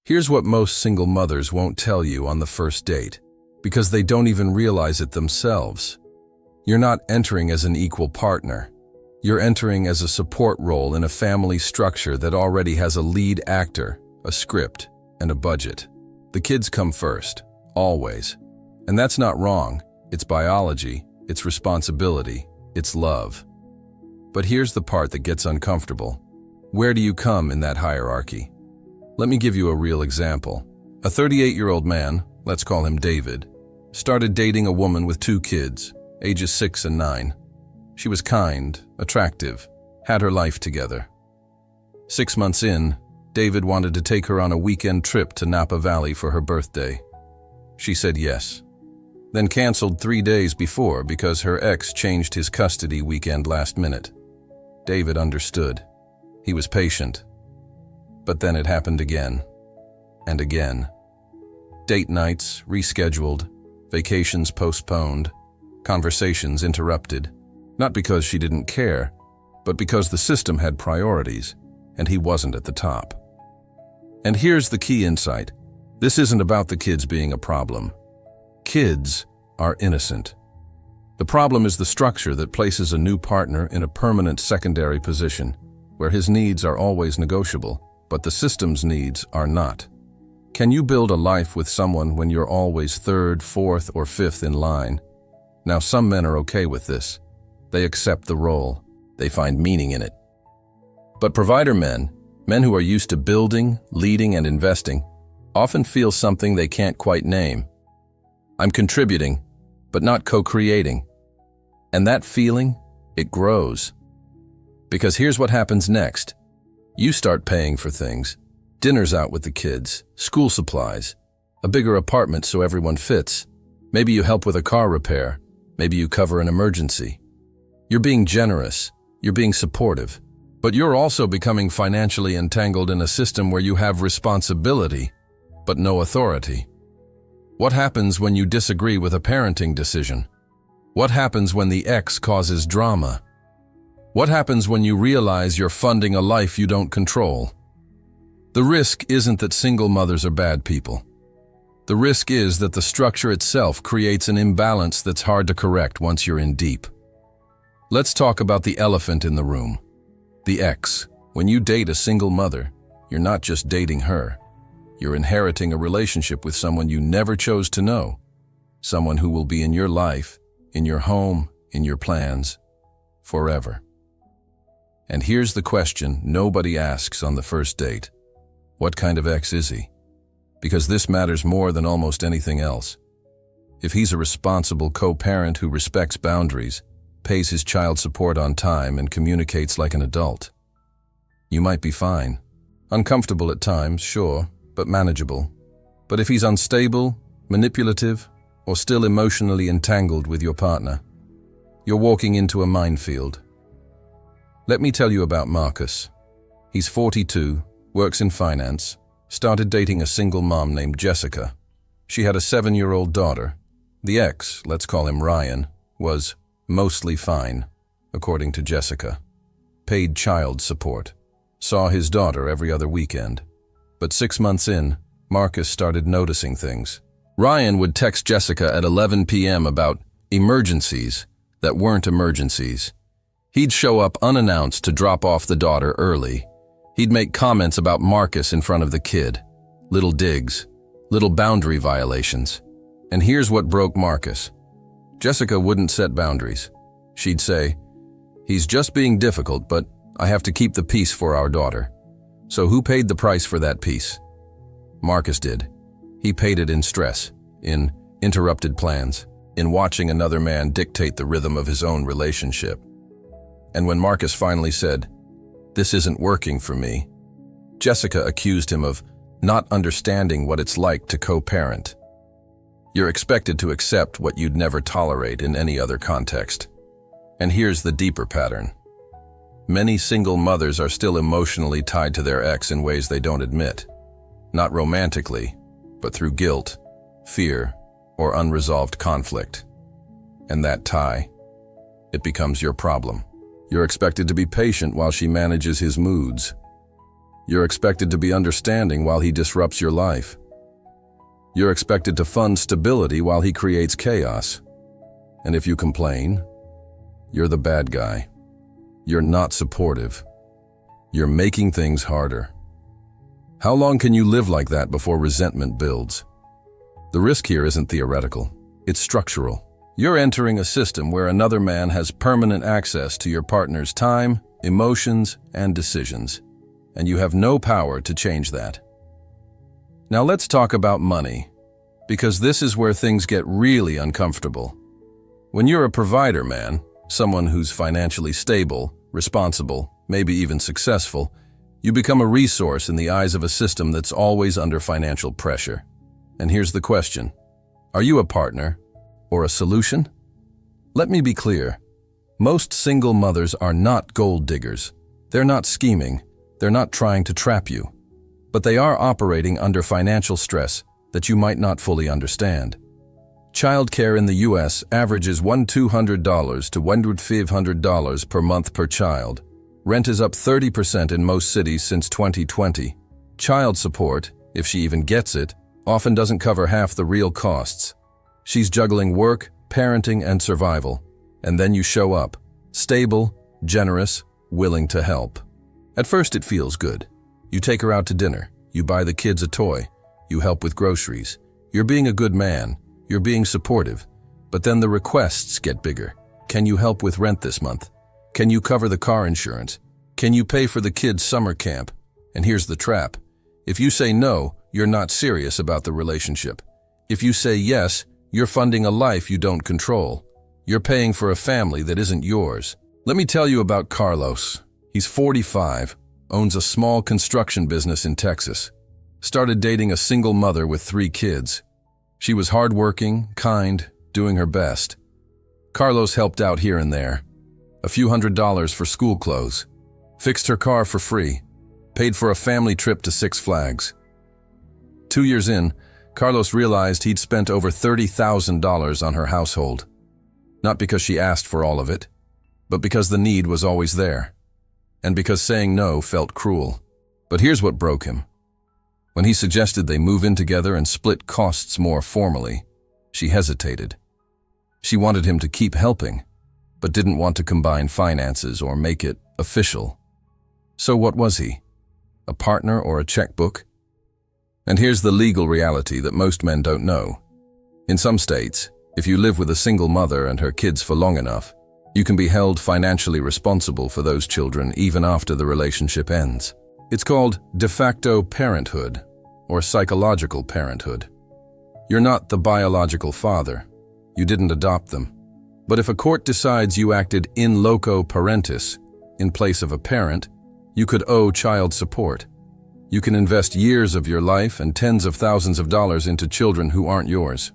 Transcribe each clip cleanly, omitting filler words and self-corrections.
Here's what most single mothers won't tell you on the first date, because they don't even realize it themselves. You're not entering as an equal partner. You're entering as a support role in a family structure that already has a lead actor, a script, and a budget. The kids come first, always. And that's not wrong. It's biology, it's responsibility, it's love. But here's the part that gets uncomfortable. Where do you come in that hierarchy? Let me give you a real example. A 38-year-old man, let's call him David, started dating a woman with 2 kids, ages 6 and 9. She was kind, attractive, had her life together. 6 months in, David wanted to take her on a weekend trip to Napa Valley for her birthday. She said yes, then canceled 3 days before because her ex changed his custody weekend last minute. David understood. He was patient. But then it happened again, and again. Date nights rescheduled, vacations postponed, conversations interrupted. Not because she didn't care, but because the system had priorities, and he wasn't at the top. And here's the key insight. This isn't about the kids being a problem. Kids are innocent. The problem is the structure that places a new partner in a permanent secondary position, where his needs are always negotiable, but the system's needs are not. Can you build a life with someone when you're always 3rd, 4th, or 5th in line? Now, some men are okay with this. They accept the role. They find meaning in it. But provider men who are used to building, leading, and investing, often feel something they can't quite name. I'm contributing, but not co-creating. And that feeling, it grows. Because here's what happens next. You start paying for things. Dinners out with the kids, school supplies, a bigger apartment so everyone fits. Maybe you help with a car repair. Maybe you cover an emergency. You're being generous. You're being supportive. But you're also becoming financially entangled in a system where you have responsibility, but no authority. What happens when you disagree with a parenting decision? What happens when the ex causes drama? What happens when you realize you're funding a life you don't control? The risk isn't that single mothers are bad people. The risk is that the structure itself creates an imbalance that's hard to correct once you're in deep. Let's talk about the elephant in the room. The ex. When you date a single mother, you're not just dating her. You're inheriting a relationship with someone you never chose to know. Someone who will be in your life, in your home, in your plans, forever. And here's the question nobody asks on the first date. What kind of ex is he? Because this matters more than almost anything else. If he's a responsible co-parent who respects boundaries, pays his child support on time, and communicates like an adult, you might be fine. Uncomfortable at times, sure, but manageable. But if he's unstable, manipulative, or still emotionally entangled with your partner, you're walking into a minefield. Let me tell you about Marcus. He's 42, works in finance, started dating a single mom named Jessica. She had a 7-year-old daughter. The ex, let's call him Ryan, was mostly fine, according to Jessica. Paid child support. Saw his daughter every other weekend. But 6 months in, Marcus started noticing things. Ryan would text Jessica at 11 p.m. about emergencies that weren't emergencies. He'd show up unannounced to drop off the daughter early. He'd make comments about Marcus in front of the kid. Little digs, little boundary violations. And here's what broke Marcus. Jessica wouldn't set boundaries. She'd say, "He's just being difficult, but I have to keep the peace for our daughter." So who paid the price for that peace? Marcus did. He paid it in stress, in interrupted plans, in watching another man dictate the rhythm of his own relationship. And when Marcus finally said, "This isn't working for me," Jessica accused him of not understanding what it's like to co-parent. You're expected to accept what you'd never tolerate in any other context. And here's the deeper pattern. Many single mothers are still emotionally tied to their ex in ways they don't admit. Not romantically, but through guilt, fear, or unresolved conflict. And that tie, it becomes your problem. You're expected to be patient while she manages his moods. You're expected to be understanding while he disrupts your life. You're expected to fund stability while he creates chaos. And if you complain, you're the bad guy. You're not supportive. You're making things harder. How long can you live like that before resentment builds? The risk here isn't theoretical, it's structural. You're entering a system where another man has permanent access to your partner's time, emotions, and decisions, and you have no power to change that. Now let's talk about money, because this is where things get really uncomfortable. When you're a provider man, someone who's financially stable, responsible, maybe even successful, you become a resource in the eyes of a system that's always under financial pressure. And here's the question: are you a partner or a solution? Let me be clear. Most single mothers are not gold diggers. They're not scheming. They're not trying to trap you. But they are operating under financial stress that you might not fully understand. Childcare in the U.S. averages $200 to $500 per month per child. Rent is up 30% in most cities since 2020. Child support, if she even gets it, often doesn't cover half the real costs. She's juggling work, parenting, and survival. And then you show up, stable, generous, willing to help. At first it feels good. You take her out to dinner, you buy the kids a toy, you help with groceries. You're being a good man, you're being supportive. But then the requests get bigger. Can you help with rent this month? Can you cover the car insurance? Can you pay for the kids' summer camp? And here's the trap. If you say no, you're not serious about the relationship. If you say yes, you're funding a life you don't control. You're paying for a family that isn't yours. Let me tell you about Carlos. He's 45, owns a small construction business in Texas. Started dating a single mother with 3 kids. She was hardworking, kind, doing her best. Carlos helped out here and there. A few $100s for school clothes. Fixed her car for free. Paid for a family trip to Six Flags. 2 years in, Carlos realized he'd spent over $30,000 on her household. Not because she asked for all of it, but because the need was always there. And because saying no felt cruel. But here's what broke him. When he suggested they move in together and split costs more formally, she hesitated. She wanted him to keep helping, but didn't want to combine finances or make it official. So what was he? A partner or a checkbook? And here's the legal reality that most men don't know. In some states, if you live with a single mother and her kids for long enough, you can be held financially responsible for those children even after the relationship ends. It's called de facto parenthood, or psychological parenthood. You're not the biological father. You didn't adopt them. But if a court decides you acted in loco parentis, in place of a parent, you could owe child support. You can invest years of your life and tens of thousands of dollars into children who aren't yours,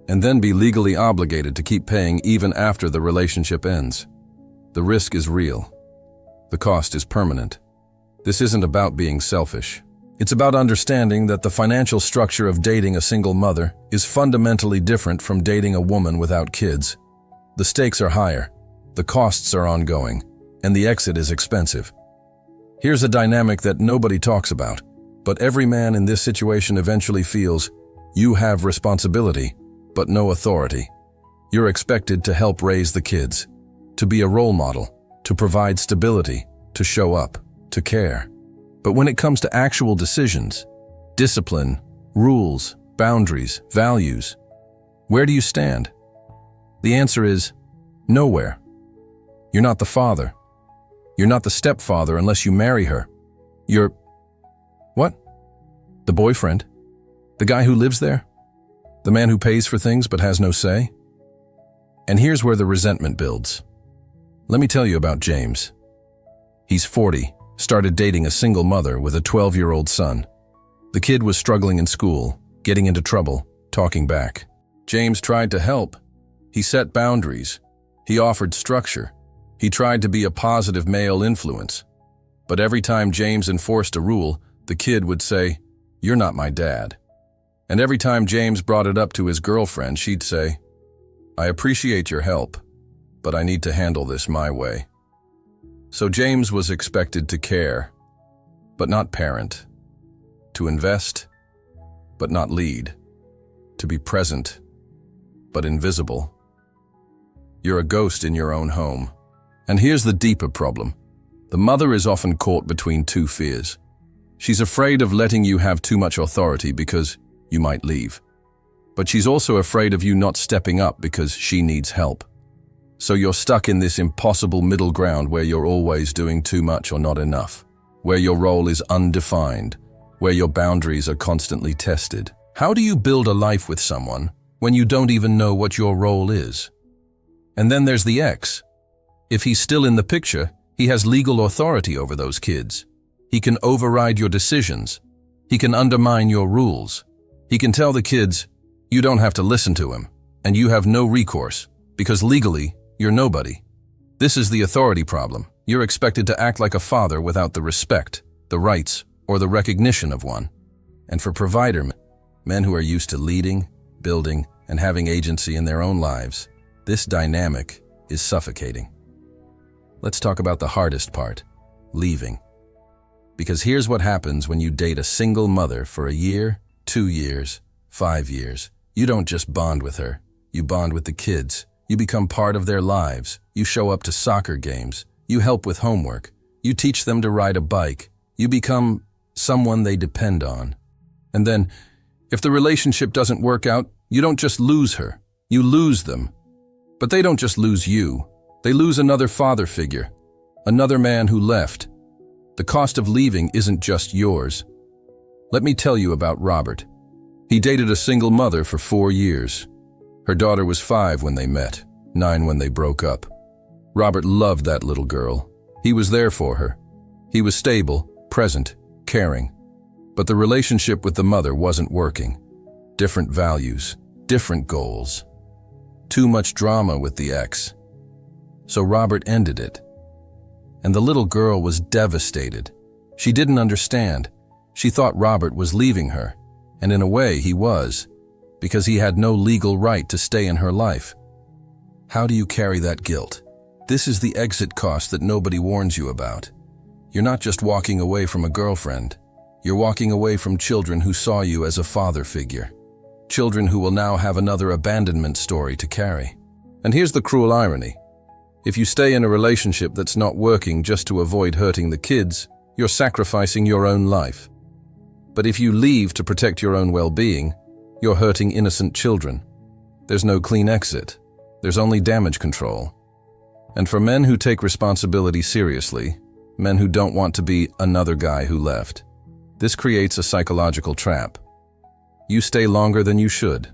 and then be legally obligated to keep paying even after the relationship ends. The risk is real. The cost is permanent. This isn't about being selfish. It's about understanding that the financial structure of dating a single mother is fundamentally different from dating a woman without kids. The stakes are higher, the costs are ongoing, and the exit is expensive. Here's a dynamic that nobody talks about, but every man in this situation eventually feels: you have responsibility, but no authority. You're expected to help raise the kids, to be a role model, to provide stability, to show up, to care. But when it comes to actual decisions, discipline, rules, boundaries, values, where do you stand? The answer is nowhere. You're not the father. You're not the stepfather unless you marry her. You're... what? The boyfriend? The guy who lives there? The man who pays for things but has no say? And here's where the resentment builds. Let me tell you about James. He's 40, started dating a single mother with a 12-year-old son. The kid was struggling in school, getting into trouble, talking back. James tried to help. He set boundaries. He offered structure. He tried to be a positive male influence. But every time James enforced a rule, the kid would say, "You're not my dad." And every time James brought it up to his girlfriend, she'd say, "I appreciate your help, but I need to handle this my way." So James was expected to care. but not parent. To invest, but not lead. To be present, but invisible. You're a ghost in your own home. And here's the deeper problem. The mother is often caught between two fears. She's afraid of letting you have too much authority because you might leave. But she's also afraid of you not stepping up because she needs help. So you're stuck in this impossible middle ground where you're always doing too much or not enough, where your role is undefined, where your boundaries are constantly tested. How do you build a life with someone when you don't even know what your role is? And then there's the ex. If he's still in the picture, he has legal authority over those kids. He can override your decisions. He can undermine your rules. He can tell the kids, you don't have to listen to him, and you have no recourse, because legally, you're nobody. This is the authority problem. You're expected to act like a father without the respect, the rights, or the recognition of one. And for provider men who are used to leading, building, and having agency in their own lives, this dynamic is suffocating. Let's talk about the hardest part, leaving. Because here's what happens when you date a single mother for a year, 2 years, 5 years. You don't just bond with her, you bond with the kids. You become part of their lives. You show up to soccer games. You help with homework. You teach them to ride a bike. You become someone they depend on. And then, if the relationship doesn't work out, you don't just lose her, you lose them. But they don't just lose you. They lose another father figure, another man who left. The cost of leaving isn't just yours. Let me tell you about Robert. He dated a single mother for 4 years. Her daughter was 5 when they met, 9 when they broke up. Robert loved that little girl. He was there for her. He was stable, present, caring. But the relationship with the mother wasn't working. Different values, different goals. Too much drama with the ex. So Robert ended it. And the little girl was devastated. She didn't understand. She thought Robert was leaving her, and in a way he was, because he had no legal right to stay in her life. How do you carry that guilt? This is the exit cost that nobody warns you about. You're not just walking away from a girlfriend. You're walking away from children who saw you as a father figure. Children who will now have another abandonment story to carry. And here's the cruel irony. If you stay in a relationship that's not working just to avoid hurting the kids, you're sacrificing your own life. But if you leave to protect your own well-being, you're hurting innocent children. There's no clean exit. There's only damage control. And for men who take responsibility seriously, men who don't want to be another guy who left, this creates a psychological trap. You stay longer than you should.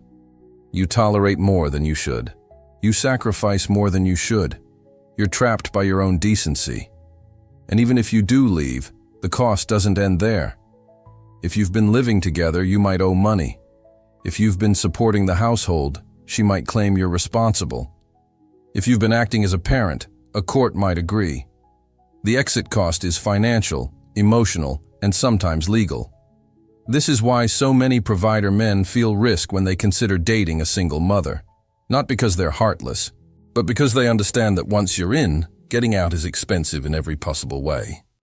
You tolerate more than you should. You sacrifice more than you should. You're trapped by your own decency. And even if you do leave, the cost doesn't end there. If you've been living together, you might owe money. If you've been supporting the household, she might claim you're responsible. If you've been acting as a parent, a court might agree. The exit cost is financial, emotional, and sometimes legal. This is why so many provider men feel risk when they consider dating a single mother. Not because they're heartless, but because they understand that once you're in, getting out is expensive in every possible way.